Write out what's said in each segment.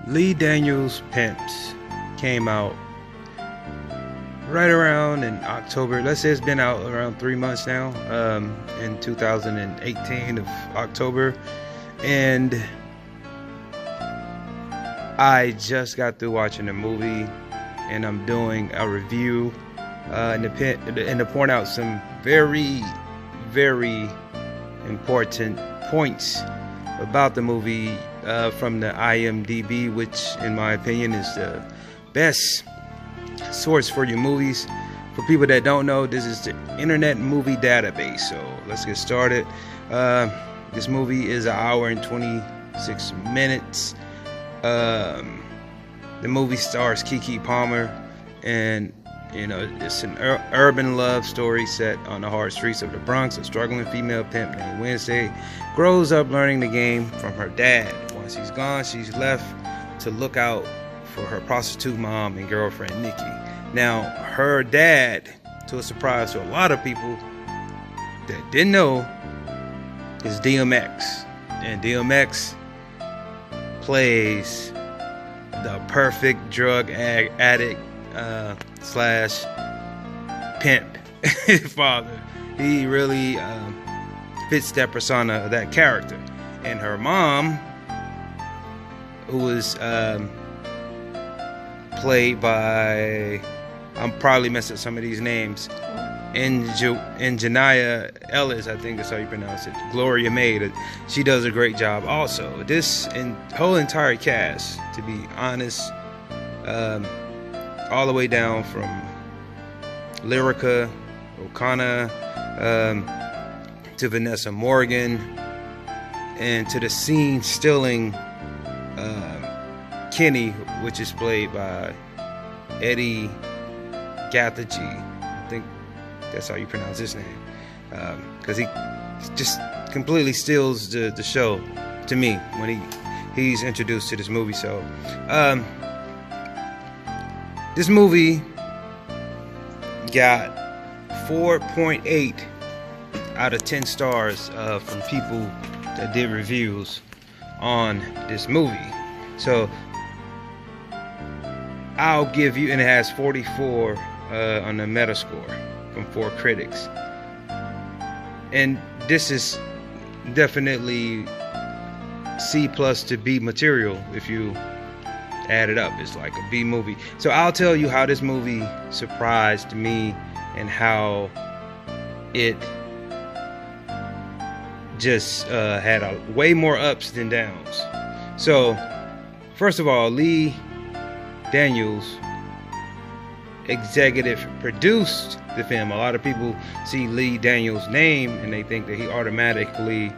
Lee Daniels Pimps came out right around in October. Let's say it's been out around 3 months now, in 2018 of October. And I just got through watching the movie, and I'm doing a review and to point out some very, very important points about the movie from the IMDb, which in my opinion is the best source for your movies. For people that don't know, this is the Internet Movie Database. So let's get started. This movie is 1 hour and 26 minutes. The movie stars Keke Palmer, and it's an urban love story set on the hard streets of the Bronx. A struggling female pimp named Wednesday grows up learning the game from her dad. Once he's gone, she's left to look out for her prostitute mom and girlfriend Nikki. Now, her dad, to a surprise to a lot of people that didn't know, is DMX. And DMX plays the perfect drug addict slash pimp father. He really fits that persona, that character. And her mom, who is played by, I'm probably messing up some of these names, Janaya Ellis, I think that's how you pronounce it. Gloria May, she does a great job also. This whole entire cast, to be honest, all the way down from Lyrica O'Connor to Vanessa Morgan, and to the scene stealing Kenny, which is played by Eddie Gathaji. I think that's how you pronounce his name, because he just completely steals the show to me when he's introduced to this movie. So this movie got 4.8 out of 10 stars from people that did reviews on this movie. So I'll give you, and it has 44 on the Metascore from 4 critics. And this is definitely C+ to B material if you add it up. It's like a B movie. So I'll tell you how this movie surprised me and how it just had way more ups than downs. So first of all, Lee Daniels executive produced the film. A lot of people see Lee Daniels' name and they think that he automatically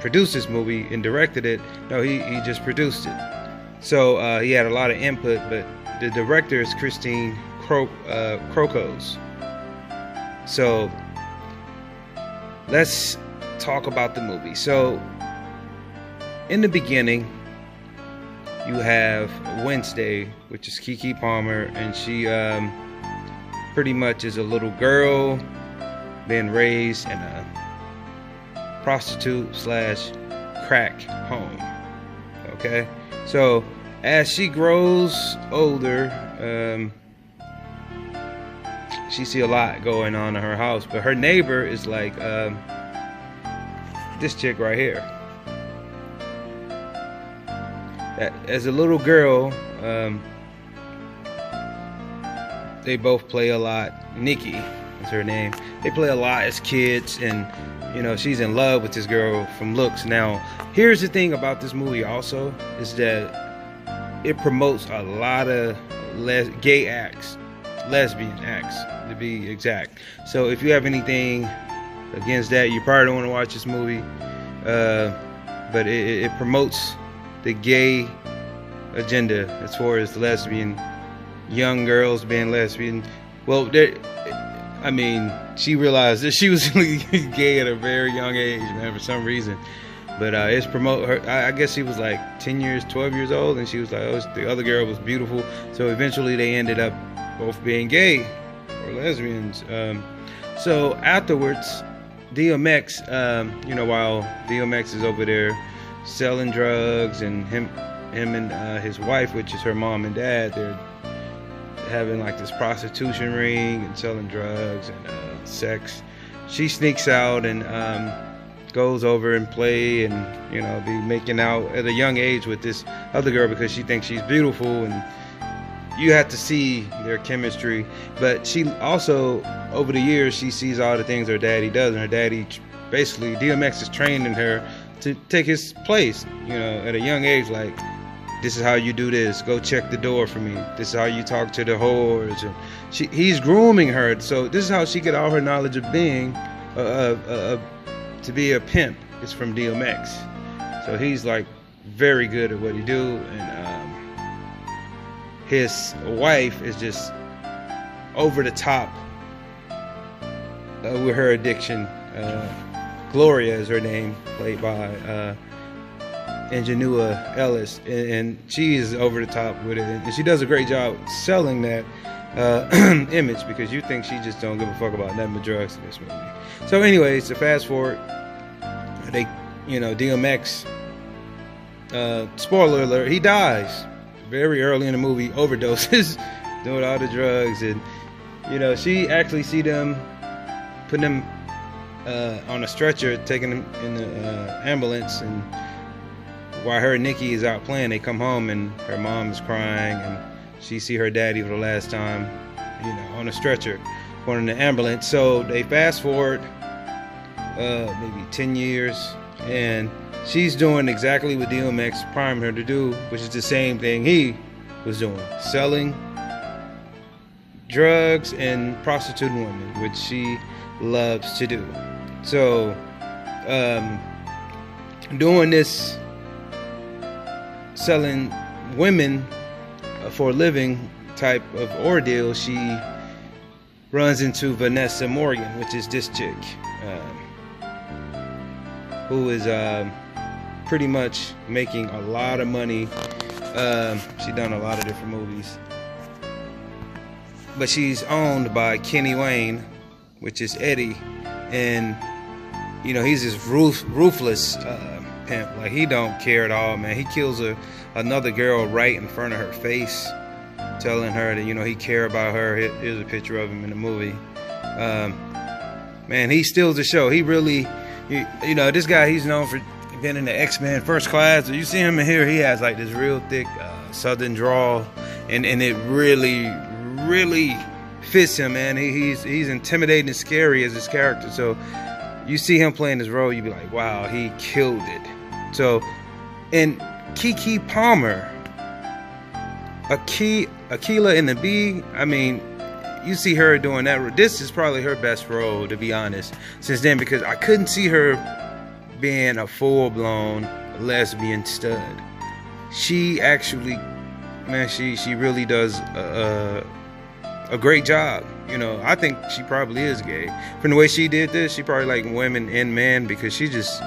produced this movie and directed it. No, he just produced it. So he had a lot of input, but the director is Christine Crocos. So let's talk about the movie. So in the beginning, you have Wednesday, which is Keke Palmer, and she pretty much is a little girl being raised in a prostitute slash crack home. Okay, so as she grows older, she see a lot going on in her house, but her neighbor is like this chick right here. As a little girl, they both play a lot. Nikki is her name. They play a lot as kids, and she's in love with this girl from looks. Now, here's the thing about this movie also, is that it promotes a lot of gay acts, lesbian acts to be exact. So if you have anything against that, you probably don't want to watch this movie. But it promotes the gay agenda as far as the lesbian, young girls being lesbian. Well, she realized that she was gay at a very young age, man, for some reason. But it's promote her. I guess she was like 10 years, 12 years old, and she was like, oh, the other girl was beautiful. So eventually they ended up both being gay or lesbians. So afterwards, DMX, while DMX is over there selling drugs and him him and his wife, which is her mom and dad, they're having like this prostitution ring and selling drugs and sex. She sneaks out and goes over and play and, you know, be making out at a young age with this other girl because she thinks she's beautiful, and you have to see their chemistry. But she also, over the years, she sees all the things her daddy does, and her daddy basically, DMX is training her to take his place, you know, at a young age. Like, this is how you do this, go check the door for me, this is how you talk to the whores. And he's grooming her, so this is how she get all her knowledge of being to be a pimp. It's from DMX. So he's like very good at what he do, and his wife is just over the top with her addiction. Gloria is her name, played by Ingenua Ellis, and she is over the top with it, and she does a great job selling that image, because you think she just don't give a fuck about nothing but drugs in this movie. So anyways, to fast forward, they, you know, DMX, spoiler alert, he dies very early in the movie, overdoses, doing all the drugs. And, you know, she actually see them, putting him on a stretcher, taking him in the ambulance, and while her and Nikki is out playing, they come home and her mom is crying, and she see her daddy for the last time, you know, on a stretcher, going in the ambulance. So they fast forward maybe 10 years, and she's doing exactly what DMX primed her to do, which is the same thing he was doing, selling drugs and prostituting women, which she loves to do. So doing this, selling women for a living type of ordeal, she runs into Vanessa Morgan, which is this chick, who is pretty much making a lot of money. She's done a lot of different movies, but she's owned by Kenny Wayne, which is Eddie, and, you know, he's this ruthless pimp. Like, he don't care at all, man. He kills another girl right in front of her face, telling her that, you know, he care about her. Here's a picture of him in the movie. Man, he steals the show. He really, you know, this guy, he's known for being in the X-Men First Class. So you see him in here, he has like this real thick southern drawl, and it really fits him, man. He's intimidating and scary as his character. So you see him playing this role, you be like, wow, he killed it. So, and Keke Palmer, Akilah in the Bee, I mean, you see her doing that. This is probably her best role, to be honest, since then, because I couldn't see her being a full-blown lesbian stud. She actually, man, she really does a great job. You know, I think she probably is gay. From the way she did this, she probably like women and men, because she just,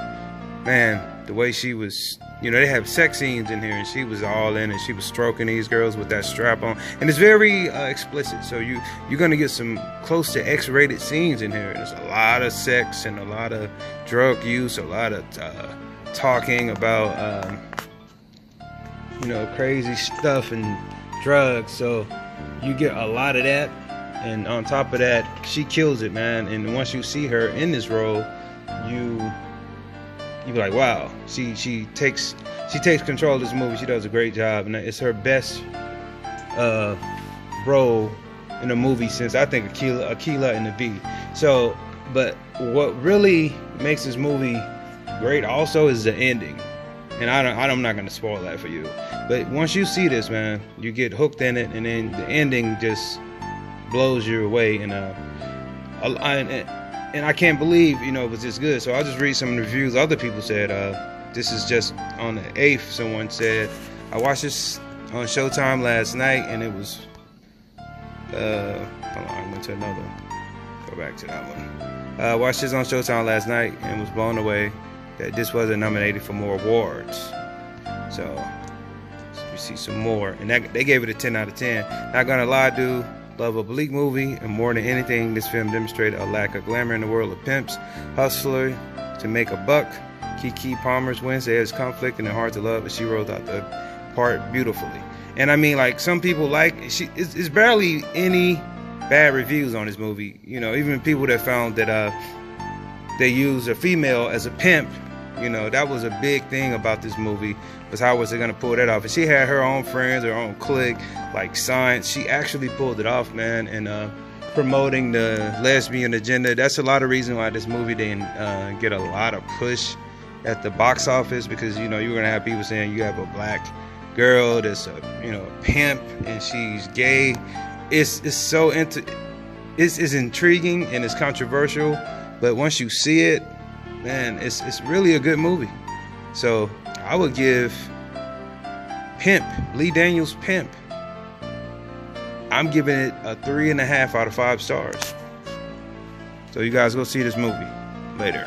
man, the way she was, you know, they have sex scenes in here, and she was all in, and she was stroking these girls with that strap on, and it's very explicit. So you're gonna get some close to X-rated scenes in here. There's a lot of sex and a lot of drug use, a lot of talking about you know, crazy stuff and drugs. So you get a lot of that, and on top of that, she kills it, man. And once you see her in this role, you be like, wow, she takes control of this movie. She does a great job, and it's her best role in a movie since, I think, Akilah and the Bee. So, but what really makes this movie great also is the ending, and I'm not gonna spoil that for you. But once you see this, man, you get hooked in it, and then the ending just blows you away. And I can't believe, you know, it was this good. So I'll just read some of the reviews other people said. This is just on the 8th. Someone said, I watched this on Showtime last night, and it was, hold on, I went to another one. Go back to that one. I watched this on Showtime last night and was blown away that this wasn't nominated for more awards. So we see some more. And they gave it a 10 out of 10. Not gonna lie, dude. Love a bleak movie, and more than anything, this film demonstrated a lack of glamour in the world of pimps, hustler to make a buck. Keke Palmer's Wednesday has conflict and they're hard to love, but she rolled out the part beautifully. And I mean, like, some people like it's barely any bad reviews on this movie. You know, even people that found that they used a female as a pimp. You know, that was a big thing about this movie, was how was it gonna pull that off? And she had her own friends, her own clique, like Science. She actually pulled it off, man. And promoting the lesbian agenda. That's a lot of reason why this movie didn't get a lot of push at the box office, because, you know, you're gonna have people saying you have a black girl that's a, you know, a pimp and she's gay. It's intriguing and it's controversial, but once you see it, man, it's really a good movie. So I would give Pimp, Lee Daniels Pimp, I'm giving it a 3.5 out of 5 stars. So you guys go see this movie later.